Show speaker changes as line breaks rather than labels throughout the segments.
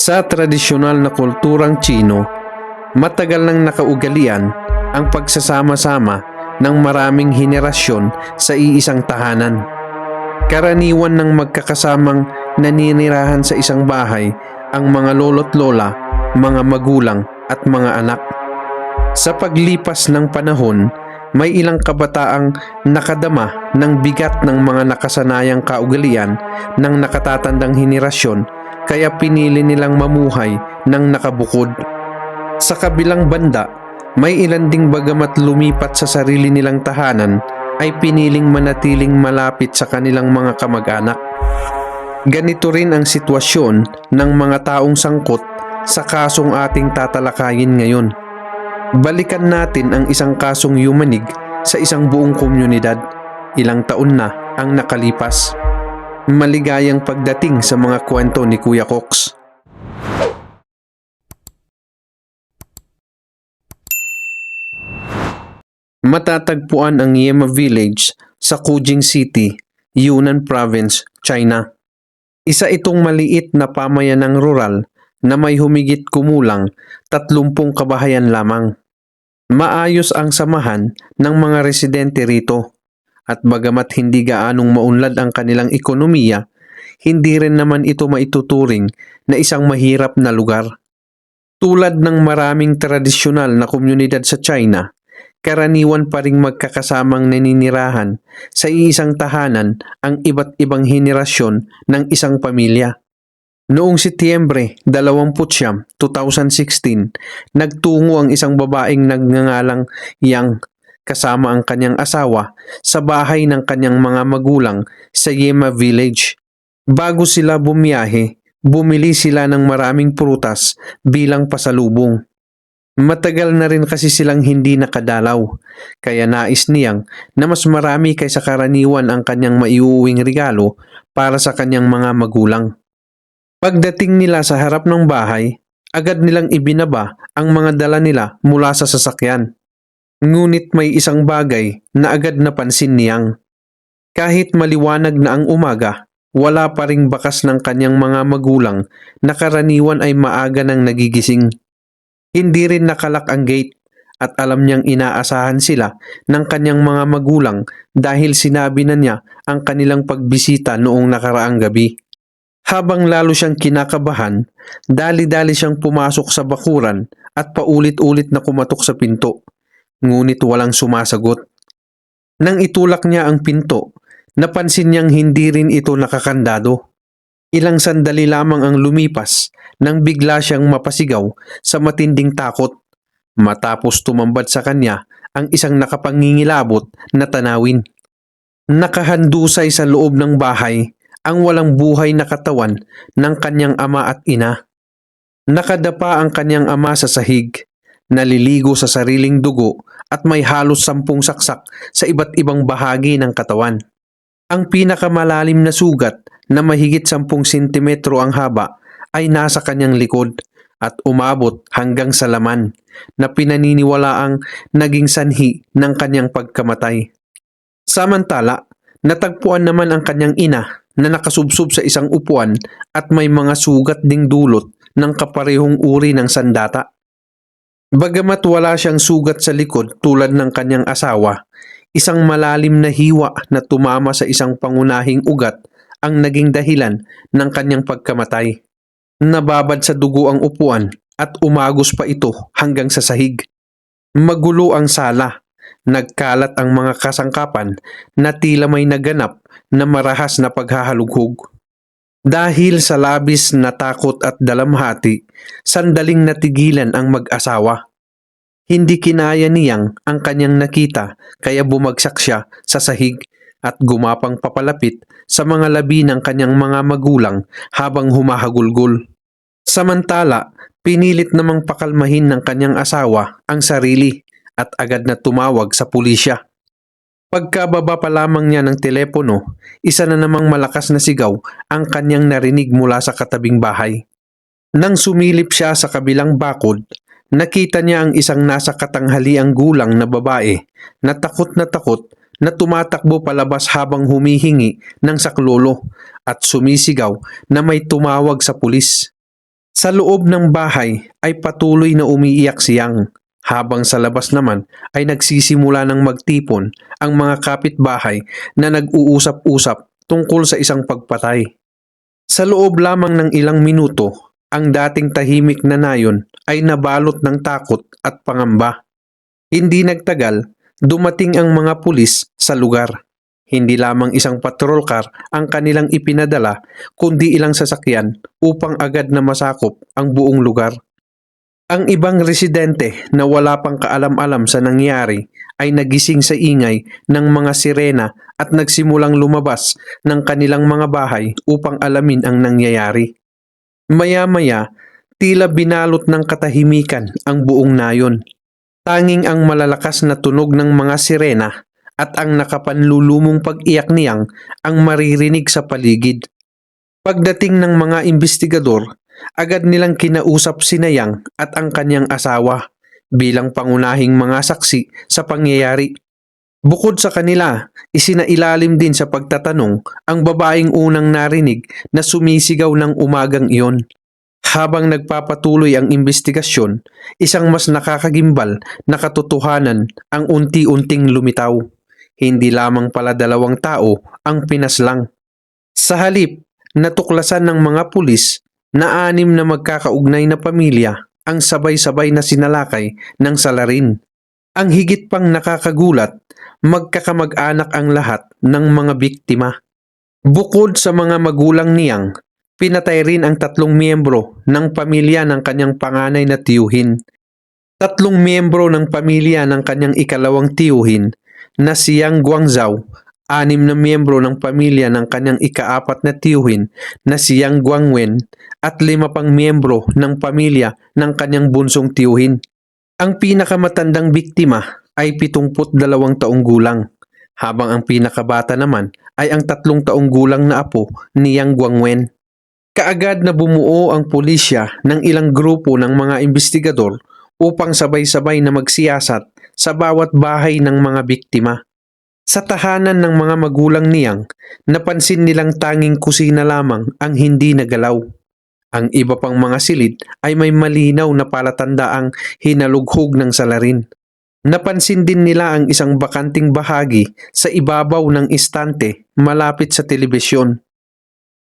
Sa tradisyonal na kulturang Tsino, matagal nang nakaugalian ang pagsasama-sama ng maraming henerasyon sa iisang tahanan. Karaniwan ng magkakasamang naninirahan sa isang bahay ang mga lolo't lola, mga magulang at mga anak. Sa paglipas ng panahon, may ilang kabataang nakadama ng bigat ng mga nakasanayang kaugalian ng nakatatandang henerasyon, kaya pinili nilang mamuhay ng nakabukod. Sa kabilang banda, may ilan ding bagamat lumipat sa sarili nilang tahanan ay piniling manatiling malapit sa kanilang mga kamag-anak. Ganito rin ang sitwasyon ng mga taong sangkot sa kasong ating tatalakayin ngayon. Balikan natin ang isang kasong yumanig sa isang buong komunidad. Ilang taon na ang nakalipas. Maligayang pagdating sa mga kwento ni Kuya Cox. Matatagpuan ang Yema Village sa Kujing City, Yunnan Province, China. Isa itong maliit na pamayanang rural na may humigit kumulang 30 kabahayan lamang. Maayos ang samahan ng mga residente rito at bagamat hindi gaanong maunlad ang kanilang ekonomiya, hindi rin naman ito maituturing na isang mahirap na lugar. Tulad ng maraming tradisyonal na komunidad sa China, karaniwan pa ring magkakasamang naninirahan sa iisang tahanan ang iba't ibang henerasyon ng isang pamilya. Noong Setyembre 29, 2016, nagtungo ang isang babaeng nagngangalang Yang kasama ang kanyang asawa sa bahay ng kanyang mga magulang sa Yema Village. Bago sila bumiyahe, bumili sila ng maraming prutas bilang pasalubong. Matagal na rin kasi silang hindi nakadalaw, kaya nais niyang na mas marami kaysa karaniwan ang kanyang maiuuwing regalo para sa kanyang mga magulang. Pagdating nila sa harap ng bahay, agad nilang ibinaba ang mga dala nila mula sa sasakyan. Ngunit may isang bagay na agad napansin niyang. Kahit maliwanag na ang umaga, wala pa ring bakas ng kanyang mga magulang na karaniwan ay maaga nang nagigising. Hindi rin nakalak ang gate at alam niyang inaasahan sila ng kanyang mga magulang dahil sinabi na niya ang kanilang pagbisita noong nakaraang gabi. Habang lalo siyang kinakabahan, dali-dali siyang pumasok sa bakuran at paulit-ulit na kumatok sa pinto. Ngunit walang sumasagot. Nang itulak niya ang pinto, napansin niyang hindi rin ito nakakandado. Ilang sandali lamang ang lumipas nang bigla siyang mapasigaw sa matinding takot matapos tumambad sa kanya ang isang nakapangingilabot na tanawin. Nakahandusay sa loob ng bahay ang walang buhay na katawan ng kanyang ama at ina. Nakadapa ang kanyang ama sa sahig, naliligo sa sariling dugo at may halos 10 saksak sa iba't ibang bahagi ng katawan. Ang pinakamalalim na sugat na mahigit 10 sentimetro ang haba ay nasa kanyang likod at umabot hanggang sa laman na pinaniniwalaang naging sanhi ng kanyang pagkamatay. Samantala, natagpuan naman ang kanyang ina na nakasubsob sa isang upuan at may mga sugat ding dulot ng kaparehong uri ng sandata. Bagamat wala siyang sugat sa likod tulad ng kanyang asawa, isang malalim na hiwa na tumama sa isang pangunahing ugat ang naging dahilan ng kanyang pagkamatay. Nababad sa dugo ang upuan at umagos pa ito hanggang sa sahig. Magulo ang sala. Nagkalat ang mga kasangkapan na tila may naganap na marahas na paghahalughog. Dahil sa labis na takot at dalamhati, sandaling natigilan ang mag-asawa. Hindi kinaya niyang ang kanyang nakita kaya bumagsak siya sa sahig at gumapang papalapit sa mga labi ng kanyang mga magulang habang humahagulgol. Samantala, pinilit namang pakalmahin ng kanyang asawa ang sarili at agad na tumawag sa pulisya. Pagkababa pa lamang niya ng telepono, isa na namang malakas na sigaw ang kanyang narinig mula sa katabing bahay. Nang sumilip siya sa kabilang bakod, nakita niya ang isang nasa katanghaliang gulang na babae na tumatakbo palabas habang humihingi ng saklolo at sumisigaw na may tumawag sa pulis. Sa loob ng bahay ay patuloy na umiiyak si Yang, habang sa labas naman ay nagsisimula ng magtipon ang mga kapitbahay na nag-uusap-usap tungkol sa isang pagpatay. Sa loob lamang ng ilang minuto, ang dating tahimik na nayon ay nabalot ng takot at pangamba. Hindi nagtagal, dumating ang mga pulis sa lugar. Hindi lamang isang patrol car ang kanilang ipinadala, kundi ilang sasakyan upang agad na masakop ang buong lugar. Ang ibang residente na wala pang kaalam-alam sa nangyari ay nagising sa ingay ng mga sirena at nagsimulang lumabas ng kanilang mga bahay upang alamin ang nangyayari. Maya-maya, tila binalot ng katahimikan ang buong nayon. Tanging ang malalakas na tunog ng mga sirena at ang nakapanlulumong pag-iyak niyang ang maririnig sa paligid. Pagdating ng mga investigador, agad nilang kinausap si Nayang at ang kanyang asawa bilang pangunahing mga saksi sa pangyayari. Bukod sa kanila, isinailalim din sa pagtatanong ang babaeng unang narinig na sumisigaw ng umagang iyon. Habang nagpapatuloy ang investigasyon, isang mas nakakagimbal na katotohanan ang unti-unting lumitaw. Hindi lamang pala 2 tao ang pinaslang. Sa halip, natuklasan ng mga pulis na 6 na magkakaugnay na pamilya ang sabay-sabay na sinalakay ng salarin. Ang higit pang nakakagulat, magkakamag-anak ang lahat ng mga biktima. Bukod sa mga magulang niyang, pinatay rin ang 3 miyembro ng pamilya ng kanyang panganay na tiyuhin. 3 miyembro ng pamilya ng kanyang ikalawang tiyuhin na si Yang Guangzhou, 6 na miyembro ng pamilya ng kanyang ika-4 na tiyuhin na si Yang Guangwen at 5 pang miyembro ng pamilya ng kanyang bunsong tiyuhin. Ang pinakamatandang biktima ay 72 taong gulang, habang ang pinakabata naman ay ang 3 taong gulang na apo ni Yang Guangwen. Kaagad na bumuo ang pulisya ng ilang grupo ng mga investigador upang sabay-sabay na magsiyasat sa bawat bahay ng mga biktima. Sa tahanan ng mga magulang niyang, napansin nilang tanging kusina lamang ang hindi nagalaw. Ang iba pang mga silid ay may malinaw na palatandaang hinalughog ng salarin. Napansin din nila ang isang bakanting bahagi sa ibabaw ng istante malapit sa telebisyon.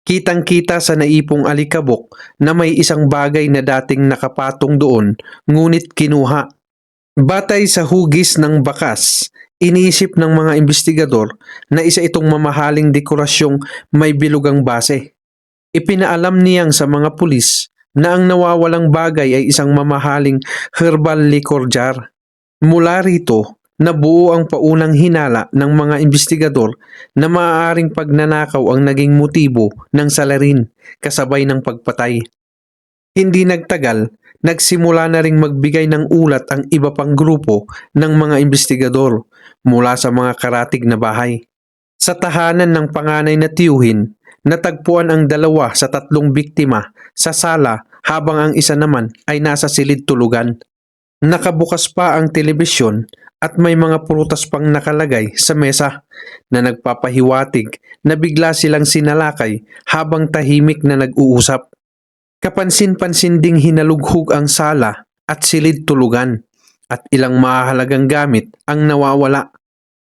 Kitang-kita sa naipong alikabok na may isang bagay na dating nakapatong doon, ngunit kinuha. Batay sa hugis ng bakas, iniisip ng mga investigador na isa itong mamahaling dekorasyong may bilugang base. Ipinaalam niyang sa mga pulis na ang nawawalang bagay ay isang mamahaling herbal liquor jar. Mula rito, nabuo ang paunang hinala ng mga investigador na maaaring pagnanakaw ang naging motibo ng salarin kasabay ng pagpatay. Hindi nagtagal, nagsimula na ring magbigay ng ulat ang iba pang grupo ng mga investigador mula sa mga karatig na bahay. Sa tahanan ng panganay na tiyuhin, natagpuan ang 2 sa 3 biktima sa sala habang ang isa naman ay nasa silid tulugan. Nakabukas pa ang telebisyon at may mga prutas pang nakalagay sa mesa na nagpapahiwatig na bigla silang sinalakay habang tahimik na nag-uusap. Kapansin-pansin ding hinalughog ang sala at silid tulugan at ilang mahalagang gamit ang nawawala.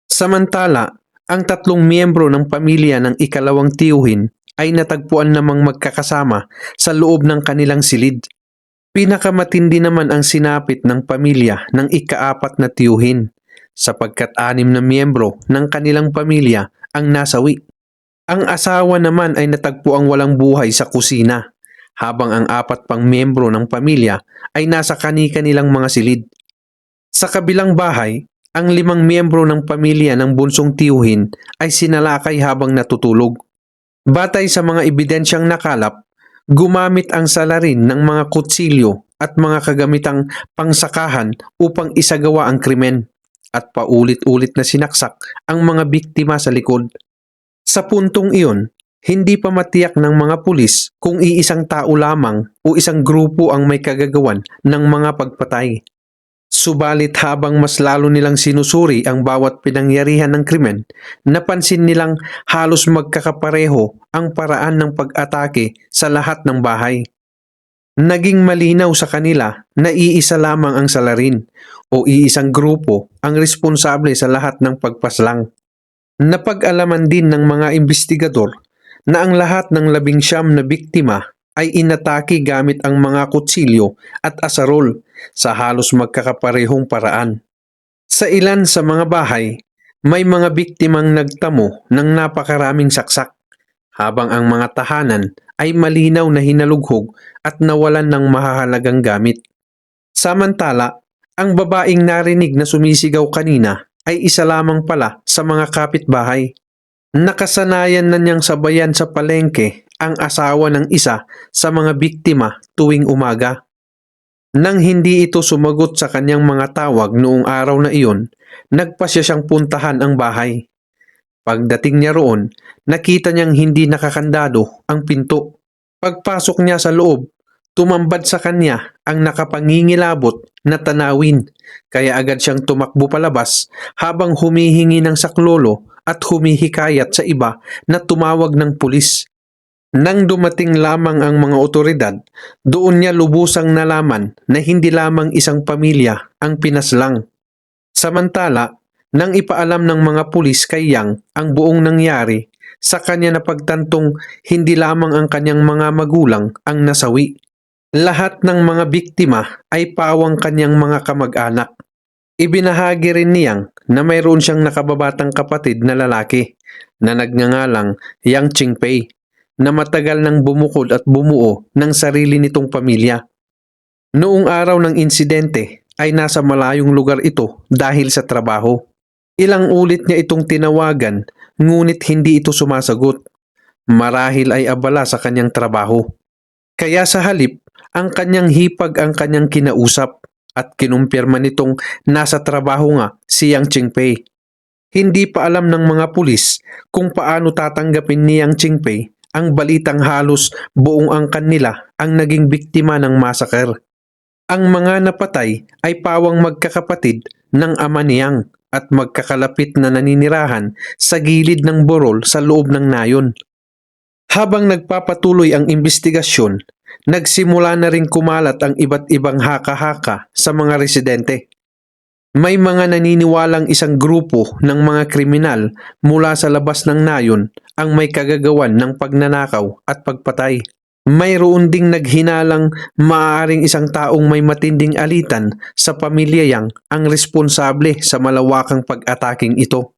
Samantala, ang 3 miyembro ng pamilya ng ikalawang tiyuhin ay natagpuan namang magkakasama sa loob ng kanilang silid. Pinakamatindi naman ang sinapit ng pamilya ng ika-4 na tiyuhin, sapagkat 6 na miyembro ng kanilang pamilya ang nasawi. Ang asawa naman ay natagpuang walang buhay sa kusina, habang ang 4 pang miyembro ng pamilya ay nasa kani-kanilang mga silid. Sa kabilang bahay, ang 5 miyembro ng pamilya ng bunsong tiyuhin ay sinalakay habang natutulog. Batay sa mga ebidensyang nakalap, gumamit ang salarin ng mga kutsilyo at mga kagamitang pangsakahan upang isagawa ang krimen at paulit-ulit na sinaksak ang mga biktima sa likod. Sa puntong iyon, hindi pa matiyak ng mga pulis kung iisang tao lamang o isang grupo ang may kagagawan ng mga pagpatay. Subalit habang mas lalo nilang sinusuri ang bawat pinangyarihan ng krimen, napansin nilang halos magkakapareho ang paraan ng pag-atake sa lahat ng bahay. Naging malinaw sa kanila na iisa lamang ang salarin o iisang grupo ang responsable sa lahat ng pagpaslang. Napag-alaman din ng mga investigador na ang lahat ng 19 na biktima ay inatake gamit ang mga kutsilyo at asarol sa halos magkakaparehong paraan. Sa ilan sa mga bahay, may mga biktimang nagtamo ng napakaraming saksak, habang ang mga tahanan ay malinaw na hinalughog at nawalan ng mahahalagang gamit. Samantala, ang babaeng narinig na sumisigaw kanina ay isa lamang pala sa mga kapitbahay. Nakasanayan na niyang sabayan sa palengke ang asawa ng isa sa mga biktima tuwing umaga. Nang hindi ito sumagot sa kanyang mga tawag noong araw na iyon, nagpasya siyang puntahan ang bahay. Pagdating niya roon, nakita niyang hindi nakakandado ang pinto. Pagpasok niya sa loob, tumambad sa kanya ang nakapangingilabot na tanawin, kaya agad siyang tumakbo palabas habang humihingi ng saklolo at humihikayat sa iba na tumawag ng pulis. Nang dumating lamang ang mga otoridad, doon niya lubusang nalaman na hindi lamang isang pamilya ang pinaslang. Samantala, nang ipaalam ng mga pulis kay Yang ang buong nangyari, sa kanya napagtantong hindi lamang ang kanyang mga magulang ang nasawi. Lahat ng mga biktima ay pawang kanyang mga kamag-anak. Ibinahagi rin ni Yang na mayroon siyang nakababatang kapatid na lalaki na nagngangalang Yang Qingpei na matagal nang bumukod at bumuo ng sarili nitong pamilya. Noong araw ng insidente ay nasa malayong lugar ito dahil sa trabaho. Ilang ulit niya itong tinawagan ngunit hindi ito sumasagot. Marahil ay abala sa kanyang trabaho. Kaya sa halip, ang kanyang hipag ang kanyang kinausap at kinumpirma nitong nasa trabaho nga si Yang Qingpei. Hindi pa alam ng mga pulis kung paano tatanggapin ni Yang Qingpei ang balitang halos buong angkan nila ang naging biktima ng massacre. Ang mga napatay ay pawang magkakapatid ng ama ni Yang at magkakalapit na naninirahan sa gilid ng burol sa loob ng nayon. Habang nagpapatuloy ang investigasyon, nagsimula na ring kumalat ang iba't ibang haka-haka sa mga residente. May mga naniniwalang isang grupo ng mga kriminal mula sa labas ng nayon ang may kagagawan ng pagnanakaw at pagpatay. Mayroon ding naghinalang maaaring isang taong may matinding alitan sa pamilya Yang ang responsable sa malawakang pag-ataking ito.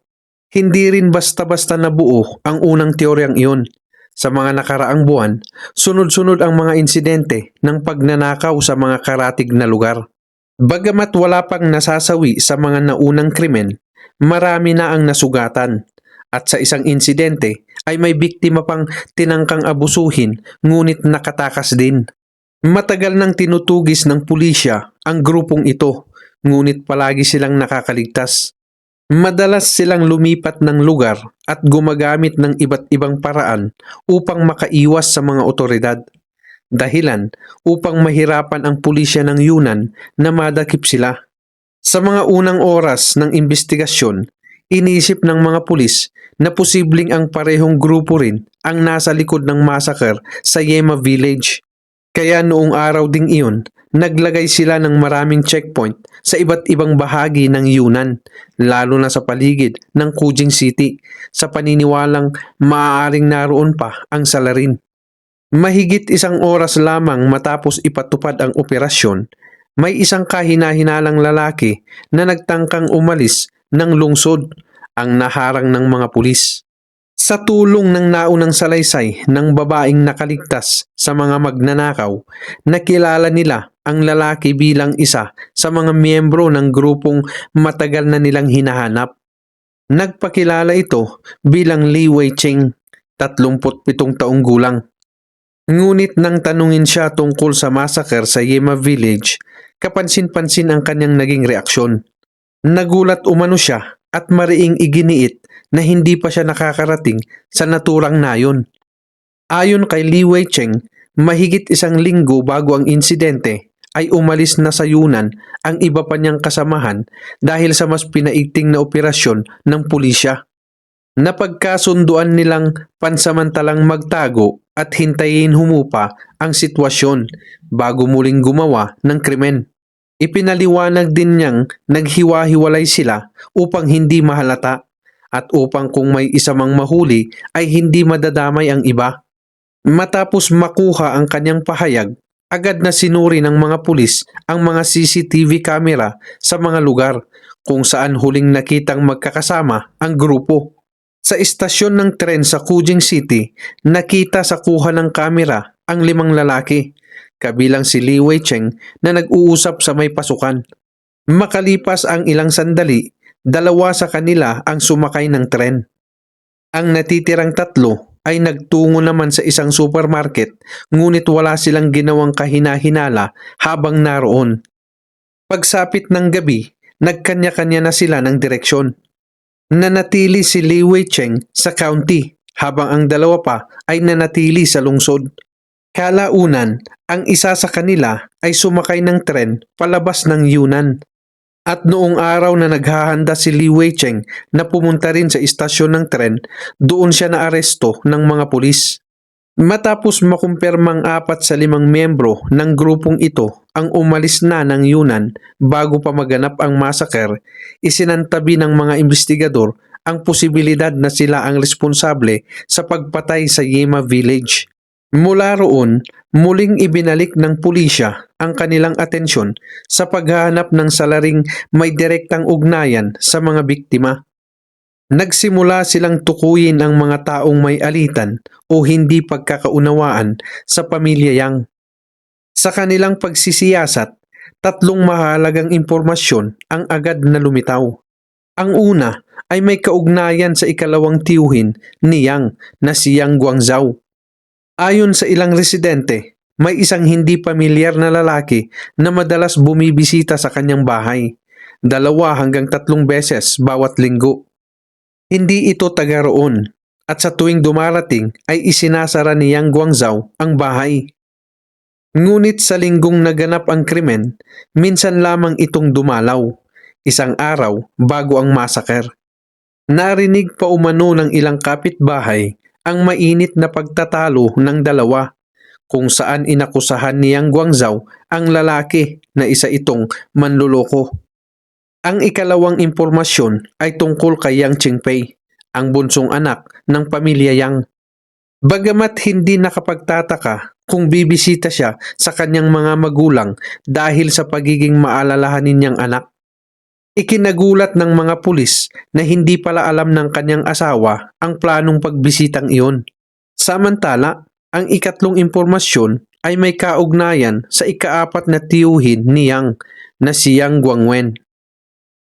Hindi rin basta-basta nabuo ang unang teoryang iyon. Sa mga nakaraang buwan, sunod-sunod ang mga insidente ng pagnanakaw sa mga karatig na lugar. Bagamat wala pang nasasawi sa mga naunang krimen, marami na ang nasugatan. At sa isang insidente ay may biktima pang tinangkang abusuhin ngunit nakatakas din. Matagal nang tinutugis ng pulisya ang grupong ito ngunit palagi silang nakakaligtas. Madalas silang lumipat ng lugar at gumagamit ng iba't ibang paraan upang makaiwas sa mga otoridad. Dahilan upang mahirapan ang pulisya ng Yunnan na madakip sila. Sa mga unang oras ng investigasyon, inisip ng mga pulis na posibleng ang parehong grupo rin ang nasa likod ng massacre sa Yema Village. Kaya noong araw ding iyon, naglagay sila ng maraming checkpoint sa iba't ibang bahagi ng Yunnan, lalo na sa paligid ng Kujing City, sa paniniwalang maaaring naroon pa ang salarin. Mahigit isang oras lamang matapos ipatupad ang operasyon, may isang kahina-hinalang lalaki na nagtangkang umalis ng lungsod ang naharang ng mga pulis. Sa tulong ng naunang salaysay ng babaeng nakaligtas sa mga magnanakaw, nakilala nila ang lalaki bilang isa sa mga miyembro ng grupong matagal na nilang hinahanap. Nagpakilala ito bilang Li Weicheng, 37 taong gulang. Ngunit nang tanungin siya tungkol sa massacre sa Yema Village, kapansin-pansin ang kanyang naging reaksyon. Nagulat umano siya at mariing iginiit na hindi pa siya nakakarating sa naturang nayon. Ayon kay Li Weicheng, mahigit isang linggo bago ang insidente ay umalis na sa Yunnan ang iba pa niyang kasamahan dahil sa mas pinaigting na operasyon ng pulisya. Napagkasunduan nilang pansamantalang magtago at hintayin humupa ang sitwasyon bago muling gumawa ng krimen. Ipinaliwanag din niyang naghiwa-hiwalay sila upang hindi mahalata at upang kung may isa mang mahuli ay hindi madadamay ang iba. Matapos makuha ang kanyang pahayag, agad na sinuri ng mga pulis ang mga CCTV camera sa mga lugar kung saan huling nakitang magkakasama ang grupo. Sa istasyon ng tren sa Kuching City, nakita sa kuha ng kamera ang 5 lalaki, kabilang si Li Weicheng na nag-uusap sa may pasukan. Makalipas ang ilang sandali, 2 sa kanila ang sumakay ng tren. Ang natitirang 3 ay nagtungo naman sa isang supermarket, ngunit wala silang ginawang kahina-hinala habang naroon. Pagsapit ng gabi, nagkanya-kanya na sila ng direksyon. Nanatili si Li Weicheng sa county habang ang 2 pa ay nanatili sa lungsod. Kalaunan, ang isa sa kanila ay sumakay ng tren palabas ng Yunnan. At noong araw na naghahanda si Li Weicheng na pumunta rin sa istasyon ng tren, doon siya naaresto ng mga pulis. Matapos makumpirmang 4 sa 5 miyembro ng grupong ito ang umalis na ng Yunnan bago pa maganap ang massacre, isinantabi ng mga investigador ang posibilidad na sila ang responsable sa pagpatay sa Yema Village. Mula roon, muling ibinalik ng pulisya ang kanilang atensyon sa paghahanap ng salaring may direktang ugnayan sa mga biktima. Nagsimula silang tukuyin ang mga taong may alitan o hindi pagkakaunawaan sa pamilya Yang. Sa kanilang pagsisiyasat, 3 mahalagang impormasyon ang agad na lumitaw. Ang una ay may kaugnayan sa ikalawang tiyuhin ni Yang na si Yang Guangzhou. Ayon sa ilang residente, may isang hindi pamilyar na lalaki na madalas bumibisita sa kanyang bahay, 2 hanggang 3 beses bawat linggo. Hindi ito taga roon at sa tuwing dumarating ay isinasara ni Yang Guangzhou ang bahay. Ngunit sa linggong naganap ang krimen, minsan lamang itong dumalaw, 1 araw bago ang massacre. Narinig pa umano ng ilang kapitbahay ang mainit na pagtatalo ng 2, kung saan inakusahan ni Yang Guangzhou ang lalaki na isa itong manluloko. Ang ikalawang impormasyon ay tungkol kay Yang Qingpei, ang bunsong anak ng pamilya Yang. Bagamat hindi nakapagtataka kung bibisita siya sa kanyang mga magulang dahil sa pagiging maalalahanin niyang anak, ikinagulat ng mga pulis na hindi pala alam ng kanyang asawa ang planong pagbisitang iyon. Samantala, ang ikatlong impormasyon ay may kaugnayan sa ika-4 na tiyuhin ni Yang na si Yang Guangwen.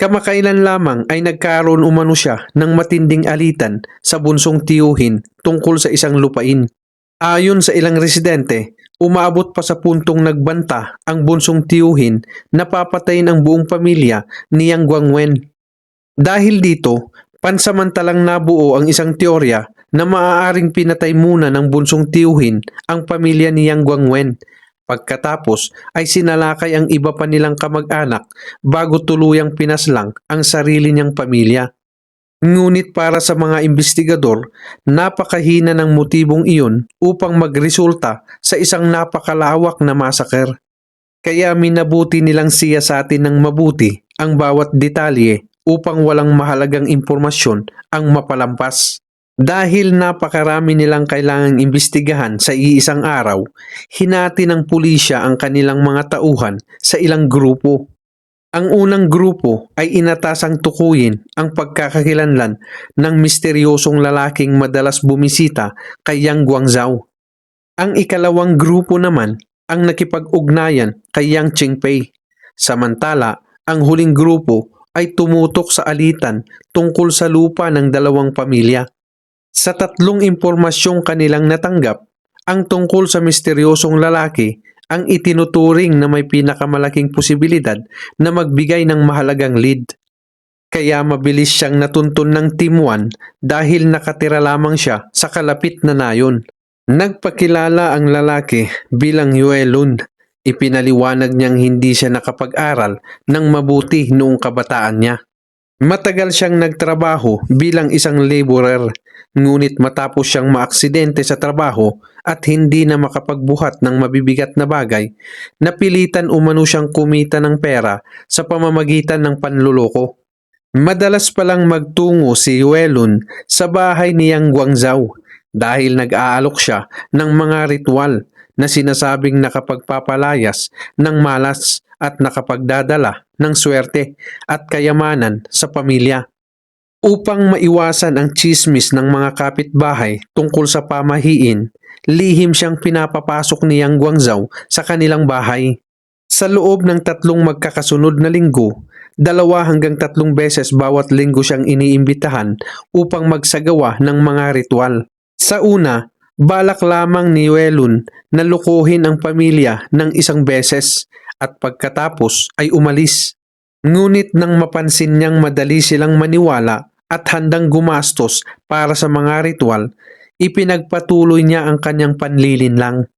Kamakailan lamang ay nagkaroon umano siya ng matinding alitan sa bunsong tiyuhin tungkol sa isang lupain. Ayon sa ilang residente, umabot pa sa puntong nagbanta ang bunsong tiyuhin na papatayin ang buong pamilya ni Yang Guangwen. Dahil dito, pansamantalang nabuo ang isang teorya na maaaring pinatay muna ng bunsong tiyuhin ang pamilya ni Yang Guangwen. Pagkatapos ay sinalakay ang iba pa nilang kamag-anak bago tuluyang pinaslang ang sarili niyang pamilya. Ngunit para sa mga investigador, napakahina ng motibong iyon upang magresulta sa isang napakalawak na massacre. Kaya minabuti nilang siyasatin ng mabuti ang bawat detalye upang walang mahalagang impormasyon ang mapalampas. Dahil napakarami nilang kailangang imbestigahan sa iisang araw, hinati ng pulisya ang kanilang mga tauhan sa ilang grupo. Ang unang grupo ay inatasang tukuyin ang pagkakakilanlan ng misteryosong lalaking madalas bumisita kay Yang Guangzhou. Ang ikalawang grupo naman ang nakipag-ugnayan kay Yang Qingpei. Samantala, ang huling grupo ay tumutok sa alitan tungkol sa lupa ng 2 pamilya. Sa 3 impormasyong kanilang natanggap, ang tungkol sa misteryosong lalaki ang itinuturing na may pinakamalaking posibilidad na magbigay ng mahalagang lead. Kaya mabilis siyang natuntun ng Team 1 dahil nakatira lamang siya sa kalapit na nayon. Nagpakilala ang lalaki bilang Yue Lun. Ipinaliwanag niyang hindi siya nakapag-aral ng mabuti noong kabataan niya. Matagal siyang nagtrabaho bilang isang laborer Ngunit matapos siyang maaksidente sa trabaho at hindi na makapagbuhat ng mabibigat na bagay, napilitan umano siyang kumita ng pera sa pamamagitan ng panluloko. Madalas palang magtungo si Yuelun sa bahay ni Yang Guangzhou dahil nag-aalok siya ng mga ritual na sinasabing nakapagpapalayas ng malas at nakapagdadala ng swerte at kayamanan sa pamilya. Upang maiwasan ang tsismis ng mga kapitbahay tungkol sa pamahiin, lihim siyang pinapapasok ni Yang Guangzhou sa kanilang bahay. Sa loob ng 3 magkakasunod na linggo, 2 hanggang 3 beses bawat linggo siyang iniimbitahan upang magsagawa ng mga ritual. Sa una, balak lamang ni Yuelun na lukuhin ang pamilya ng 1 beses at pagkatapos ay umalis. Ngunit nang mapansin niyang madali silang maniwala at handang gumastos para sa mga ritual, ipinagpatuloy niya ang kanyang panlilinlang.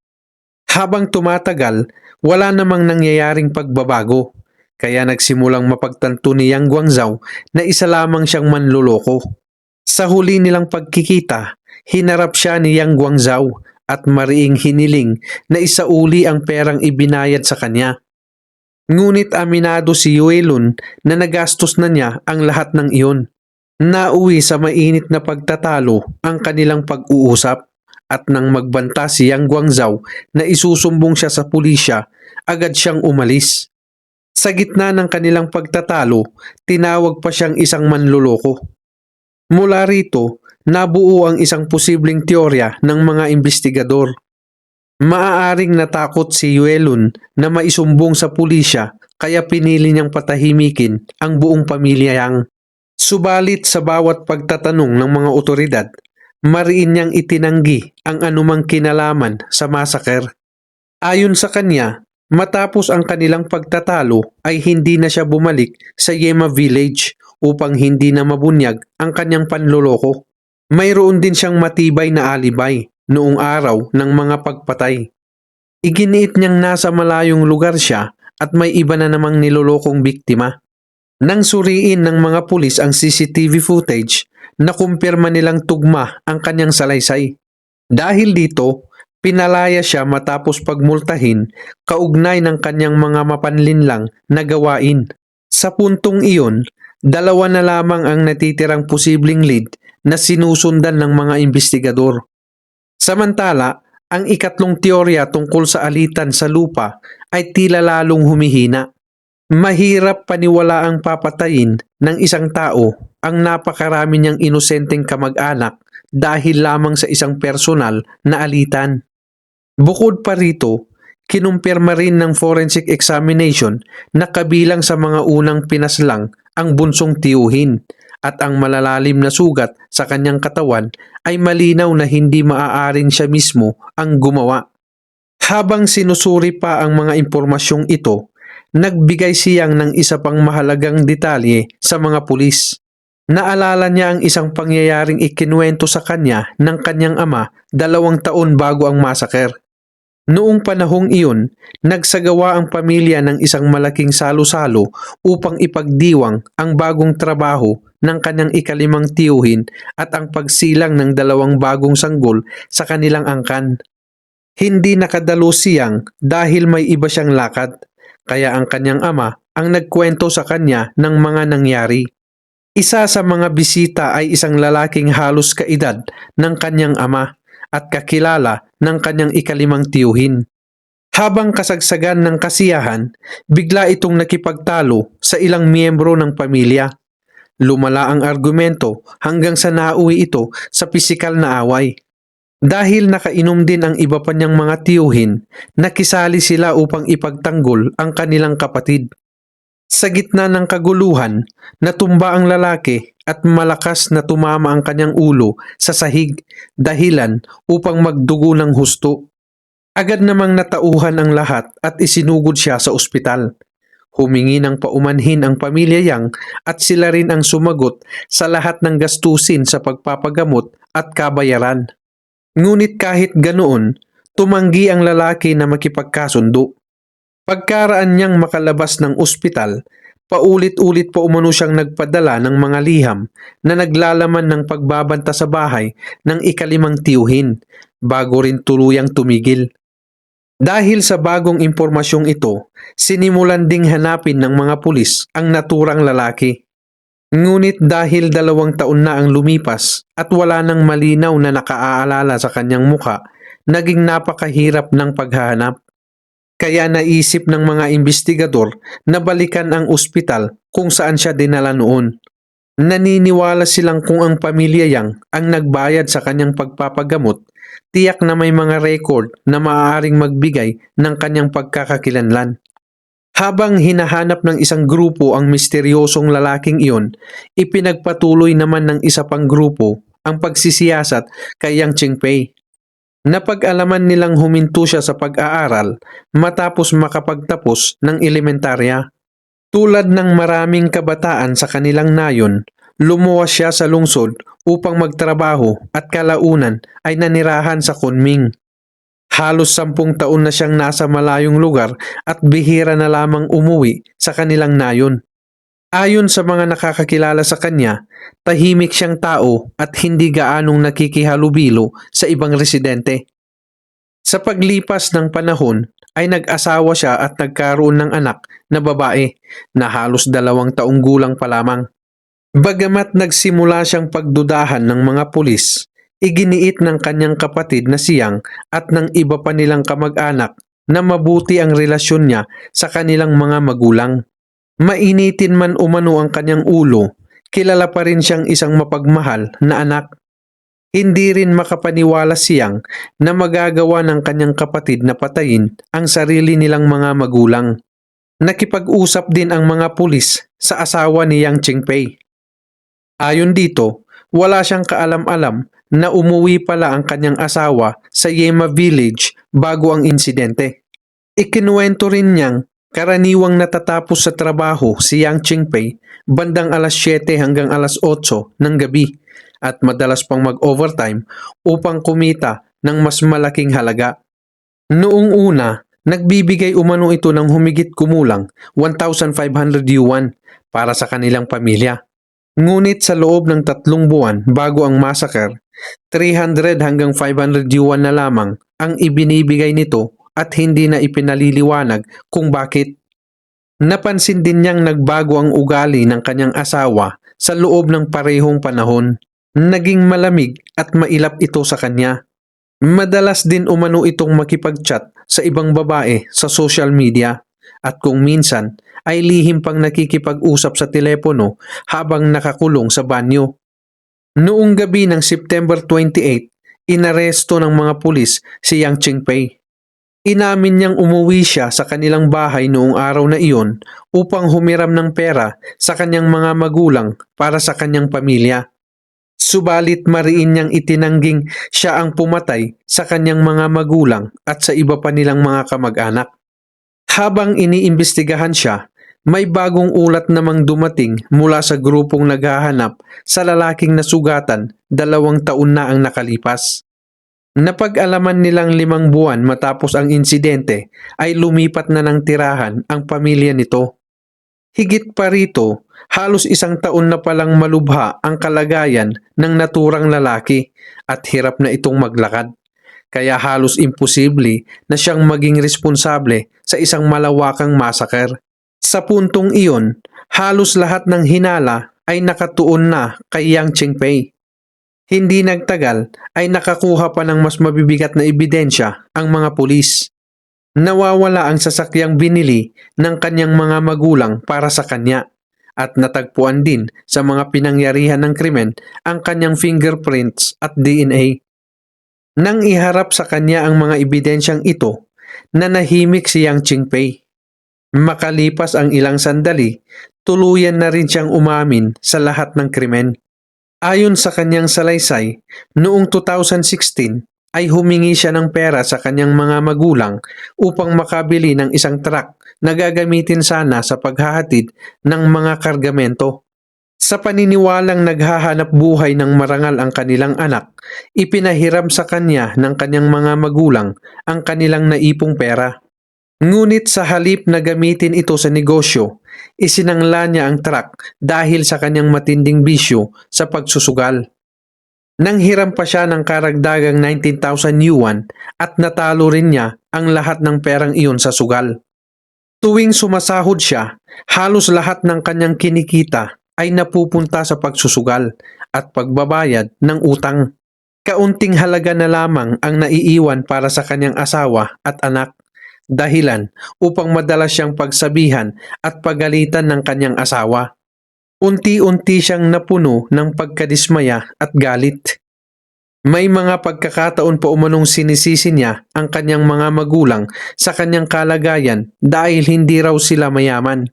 Habang tumatagal, wala namang nangyayaring pagbabago, kaya nagsimulang mapagtanto ni Yang Guangzhou na isa lamang siyang manluloko. Sa huli nilang pagkikita, hinarap siya ni Yang Guangzhou at mariing hiniling na isauli ang perang ibinayad sa kanya. Ngunit aminado si Yuelun na nagastos na niya ang lahat ng iyon. Nauwi sa mainit na pagtatalo ang kanilang pag-uusap at nang magbanta si Yang Guangzhou na isusumbong siya sa pulisya, agad siyang umalis. Sa gitna ng kanilang pagtatalo, tinawag pa siyang isang manluloko. Mula rito, nabuo ang isang posibleng teorya ng mga investigador. Maaaring natakot si Yuelun na maisumbong sa pulisya kaya pinili niyang patahimikin ang buong pamilya Yang. Subalit sa bawat pagtatanong ng mga otoridad, mariin niyang itinanggi ang anumang kinalaman sa massacre. Ayon sa kanya, matapos ang kanilang pagtatalo ay hindi na siya bumalik sa Yema Village upang hindi na mabunyag ang kanyang panloloko. Mayroon din siyang matibay na alibay noong araw ng mga pagpatay. Iginiit niyang nasa malayong lugar siya at may iba na namang nilolokong biktima. Nang suriin ng mga pulis ang CCTV footage, nakumpirma nilang tugma ang kanyang salaysay. Dahil dito, pinalaya siya matapos pagmultahin kaugnay ng kanyang mga mapanlinlang na gawain. Sa puntong iyon, 2 na lamang ang natitirang posibleng lead na sinusundan ng mga investigador. Samantala, ang ikatlong teorya tungkol sa alitan sa lupa ay tila lalong humihina. Mahirap paniwalaang papatayin ng isang tao ang napakarami niyang inosenteng kamag-anak dahil lamang sa isang personal na alitan. Bukod pa rito, kinumpirma rin ng forensic examination na kabilang sa mga unang pinaslang ang bunsong tiyuhin at ang malalalim na sugat sa kanyang katawan ay malinaw na hindi maaaring siya mismo ang gumawa. Habang sinusuri pa ang mga impormasyong ito, nagbigay siyang ng isa pang mahalagang detalye sa mga pulis. Naalala niya ang isang pangyayaring ikinuwento sa kanya ng kanyang ama 2 taon bago ang massacre. Noong panahong iyon, nagsagawa ang pamilya ng isang malaking salo-salo upang ipagdiwang ang bagong trabaho ng kanyang ika-5 tiyuhin at ang pagsilang ng 2 bagong sanggol sa kanilang angkan. Hindi nakadalo siyang dahil may iba siyang lakad, kaya ang kanyang ama ang nagkwento sa kanya ng mga nangyari. Isa sa mga bisita ay isang lalaking halos kaedad ng kanyang ama at kakilala ng kanyang ika-5 tiyuhin. Habang kasagsagan ng kasiyahan, bigla itong nakipagtalo sa ilang miyembro ng pamilya. Lumala ang argumento hanggang sa nauwi ito sa pisikal na away. Dahil nakainom din ang iba pa niyang mga tiyuhin, nakisali sila upang ipagtanggol ang kanilang kapatid. Sa gitna ng kaguluhan, natumba ang lalaki at malakas na tumama ang kanyang ulo sa sahig, dahilan upang magdugo ng husto. Agad namang natauhan ang lahat at isinugod siya sa ospital. Humingi ng paumanhin ang pamilya Yang at sila rin ang sumagot sa lahat ng gastusin sa pagpapagamot at kabayaran. Ngunit kahit ganoon, tumanggi ang lalaki na makipagkasundo. Pagkaraan niyang makalabas ng ospital, Paulit-ulit pa umano siyang nagpadala ng mga liham na naglalaman ng pagbabanta sa bahay ng ikalimang tiyuhin bago rin tuluyang tumigil. Dahil sa bagong impormasyong ito, sinimulan ding hanapin ng mga pulis ang naturang lalaki. Ngunit dahil 2 taon na ang lumipas at wala nang malinaw na nakaaalala sa kanyang muka, naging napakahirap ng paghahanap. Kaya naisip ng mga investigador na balikan ang ospital kung saan siya dinala noon. Naniniwala silang kung ang pamilya Yang ang nagbayad sa kanyang pagpapagamot, tiyak na may mga record na maaaring magbigay ng kanyang pagkakakilanlan. Habang hinahanap ng isang grupo ang misteryosong lalaking iyon, ipinagpatuloy naman ng isa pang grupo ang pagsisiyasat kay Yang Chingpei. Napag-alaman nilang huminto siya sa pag-aaral matapos makapagtapos ng elementarya. Tulad ng maraming kabataan sa kanilang nayon, lumuwas siya sa lungsod upang magtrabaho at kalaunan ay nanirahan sa Kunming. Halos 10 taon na siyang nasa malayong lugar at bihira na lamang umuwi sa kanilang nayon. Ayon sa mga nakakakilala sa kanya, tahimik siyang tao at hindi gaanong nakikihalubilo sa ibang residente. Sa paglipas ng panahon ay nag-asawa siya at nagkaroon ng anak na babae na halos 2 taong gulang pa lamang. Bagamat nagsimula siyang pagdudahan ng mga pulis, iginiit ng kanyang kapatid na si Yang at ng iba pa nilang kamag-anak na mabuti ang relasyon niya sa kanilang mga magulang. Mainitin man umano ang kanyang ulo, kilala pa rin siyang isang mapagmahal na anak. Hindi rin makapaniwala si Yang na magagawa ng kanyang kapatid na patayin ang sarili nilang mga magulang. Nakipag-usap din ang mga pulis sa asawa ni Yang Chingpei. Ayon dito, wala siyang kaalam-alam na umuwi pala ang kanyang asawa sa Yema Village bago ang insidente. Ikinuwento rin niyang karaniwang natatapos sa trabaho si Yang Chingpei bandang alas 7 hanggang alas 8 ng gabi at madalas pang mag-overtime upang kumita ng mas malaking halaga. Noong una, nagbibigay umano ito ng humigit kumulang 1,500 yuan para sa kanilang pamilya. Ngunit sa loob ng 3 buwan bago ang massacre, 300 hanggang 500 yuan na lamang ang ibinibigay nito at hindi na ipinaliliwanag kung bakit. Napansin din niyang nagbago ang ugali ng kanyang asawa sa loob ng parehong panahon. Naging malamig at mailap ito sa kanya. Madalas din umano itong makipag-chat sa ibang babae sa social media at kung minsan ay lihim pang nakikipag-usap sa telepono habang nakakulong sa banyo. Noong gabi ng September 28, inaresto ng mga pulis si Yang Chingpei. Inamin niyang umuwi siya sa kanilang bahay noong araw na iyon upang humiram ng pera sa kanyang mga magulang para sa kanyang pamilya. Subalit mariin niyang itinangging siya ang pumatay sa kanyang mga magulang at sa iba pa nilang mga kamag-anak. Habang iniimbestigahan siya, may bagong ulat namang dumating mula sa grupong naghahanap sa lalaking nasugatan 2 taon na ang nakalipas. Napag-alaman nilang 5 buwan matapos ang insidente ay lumipat na ng tirahan ang pamilya nito. Higit pa rito, halos 1 taon na palang malubha ang kalagayan ng naturang lalaki at hirap na itong maglakad. Kaya halos imposible na siyang maging responsable sa isang malawakang massacre. Sa puntong iyon, halos lahat ng hinala ay nakatuon na kay Yang Chingpei. Hindi nagtagal ay nakakuha pa ng mas mabibigat na ebidensya ang mga pulis. Nawawala ang sasakyang binili ng kanyang mga magulang para sa kanya at natagpuan din sa mga pinangyarihan ng krimen ang kanyang fingerprints at DNA. Nang iharap sa kanya ang mga ebidensyang ito, nanahimik si Yang Chingpei. Makalipas ang ilang sandali, tuluyan na rin siyang umamin sa lahat ng krimen. Ayon sa kanyang salaysay, noong 2016 ay humingi siya ng pera sa kanyang mga magulang upang makabili ng isang truck na gagamitin sana sa paghahatid ng mga kargamento. Sa paniniwalang naghahanap buhay ng marangal ang kanilang anak, ipinahiram sa kanya ng kanyang mga magulang ang kanilang naipong pera. Ngunit sa halip na gamitin ito sa negosyo, isinangla niya ang truck dahil sa kanyang matinding bisyo sa pagsusugal. Nanghiram pa siya ng karagdagang 19,000 yuan at natalo rin niya ang lahat ng perang iyon sa sugal. Tuwing sumasahod siya, halos lahat ng kanyang kinikita ay napupunta sa pagsusugal at pagbabayad ng utang. Kaunting halaga na lamang ang naiiwan para sa kanyang asawa at anak. Dahilan upang madalas siyang pagsabihan at pagalitan ng kanyang asawa. Unti-unti siyang napuno ng pagkadismaya at galit. May mga pagkakataon pa umanong sinisisi niya ang kanyang mga magulang sa kanyang kalagayan dahil hindi raw sila mayaman.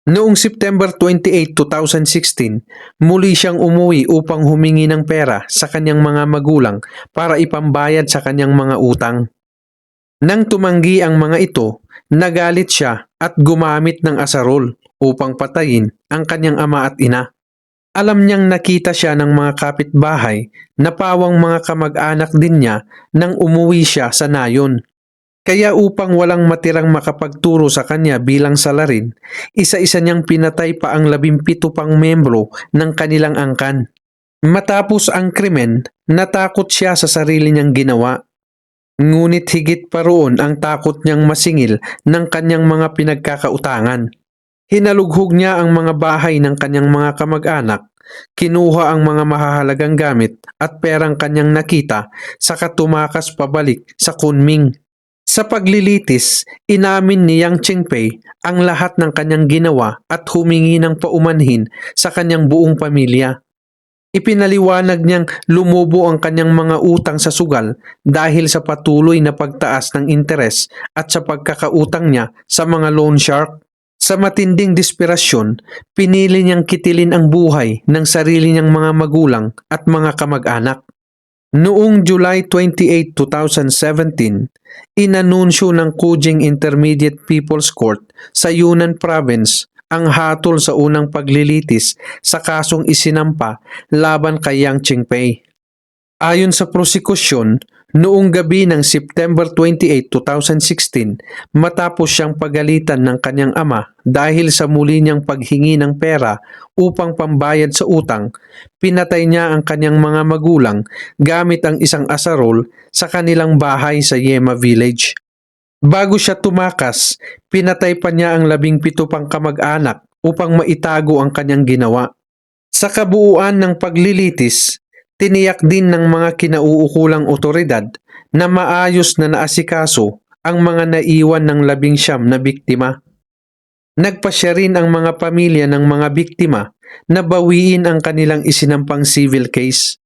Noong September 28, 2016, muli siyang umuwi upang humingi ng pera sa kanyang mga magulang para ipambayad sa kanyang mga utang. Nang tumanggi ang mga ito, nagalit siya at gumamit ng asarol upang patayin ang kanyang ama at ina. Alam niyang nakita siya ng mga kapitbahay na pawang mga kamag-anak din niya nang umuwi siya sa nayon. Kaya upang walang matirang makapagturo sa kanya bilang salarin, isa-isa niyang pinatay pa ang 17 pang membro ng kanilang angkan. Matapos ang krimen, natakot siya sa sarili niyang ginawa. Ngunit higit pa roon ang takot niyang masingil ng kanyang mga pinagkakautangan. Hinalughog niya ang mga bahay ng kanyang mga kamag-anak, kinuha ang mga mahahalagang gamit at perang kanyang nakita, saka tumakas pabalik sa Kunming. Sa paglilitis, inamin ni Yang Chingpei ang lahat ng kanyang ginawa at humingi ng paumanhin sa kanyang buong pamilya. Ipinaliwanag niyang lumubo ang kanyang mga utang sa sugal dahil sa patuloy na pagtaas ng interes at sa pagkakautang niya sa mga loan shark. Sa matinding desperasyon, pinili niyang kitilin ang buhay ng sarili niyang mga magulang at mga kamag-anak. Noong July 28, 2017, inanunsyo ng Kujing Intermediate People's Court sa Yunnan Province ang hatol sa unang paglilitis sa kasong isinampa laban kay Yang Chingpei. Ayon sa prosekusyon, noong gabi ng September 28, 2016, matapos siyang pagalitan ng kanyang ama dahil sa muli niyang paghingi ng pera upang pambayad sa utang, pinatay niya ang kanyang mga magulang gamit ang isang asarol sa kanilang bahay sa Yema Village. Bago siya tumakas, pinatay pa niya ang 17 pang kamag-anak upang maitago ang kanyang ginawa. Sa kabuuan ng paglilitis, tiniyak din ng mga kinauukulang otoridad na maayos na naasikaso ang mga naiwan ng 19 na biktima. Nagpasya rin ang mga pamilya ng mga biktima na bawiin ang kanilang isinampang civil case.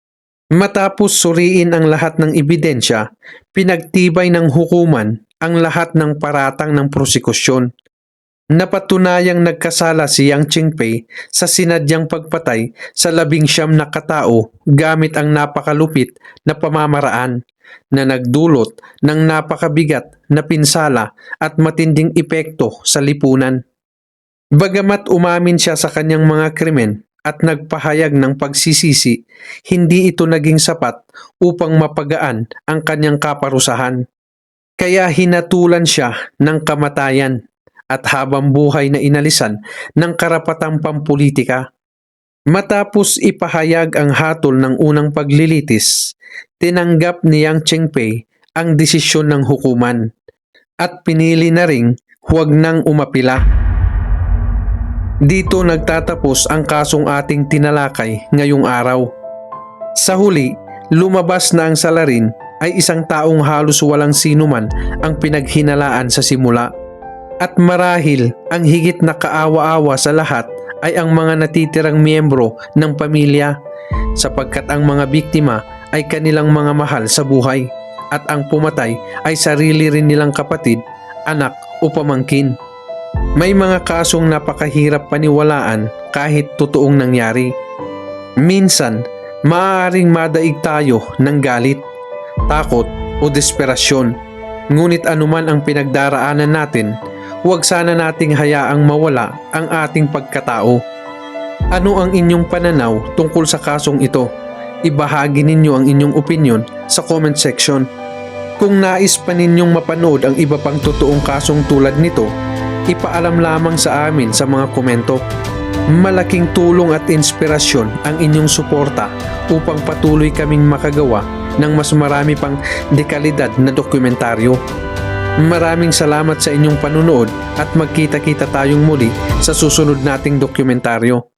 Matapos suriin ang lahat ng ebidensya, pinagtibay ng hukuman ang lahat ng paratang ng prosekusyon. Napatunayang nagkasala si Yang Chingpei sa sinadyang pagpatay sa 19 na katao gamit ang napakalupit na pamamaraan na nagdulot ng napakabigat na pinsala at matinding epekto sa lipunan. Bagamat umamin siya sa kanyang mga krimen at nagpahayag ng pagsisisi, hindi ito naging sapat upang mapagaan ang kanyang kaparusahan. Kaya hinatulan siya ng kamatayan at habang buhay na inalisan ng karapatang pampulitika. Matapos ipahayag ang hatol ng unang paglilitis, tinanggap ni Yang Chingpei ang desisyon ng hukuman at pinili na ring huwag nang umapila. Dito nagtatapos ang kasong ating tinalakay ngayong araw. Sa huli, lumabas na ang salarin ay isang taong halos walang sinuman ang pinaghinalaan sa simula. At marahil ang higit na kaawa-awa sa lahat ay ang mga natitirang miyembro ng pamilya sapagkat ang mga biktima ay kanilang mga mahal sa buhay at ang pumatay ay sarili rin nilang kapatid, anak o pamangkin. May mga kasong napakahirap paniwalaan kahit totoong nangyari. Minsan, maaaring madaig tayo ng galit, takot o desperasyon. Ngunit anuman ang pinagdaraanan natin, huwag sana nating hayaang mawala ang ating pagkatao. Ano ang inyong pananaw tungkol sa kasong ito? Ibahagi ninyo ang inyong opinion sa comment section. Kung nais pa ninyong mapanood ang iba pang totoong kasong tulad nito, ipaalam lamang sa amin sa mga komento. Malaking tulong at inspirasyon ang inyong suporta upang patuloy kaming makagawa ng mas marami pang dekalidad na dokumentaryo. Maraming salamat sa inyong panunood at magkita-kita tayong muli sa susunod nating dokumentaryo.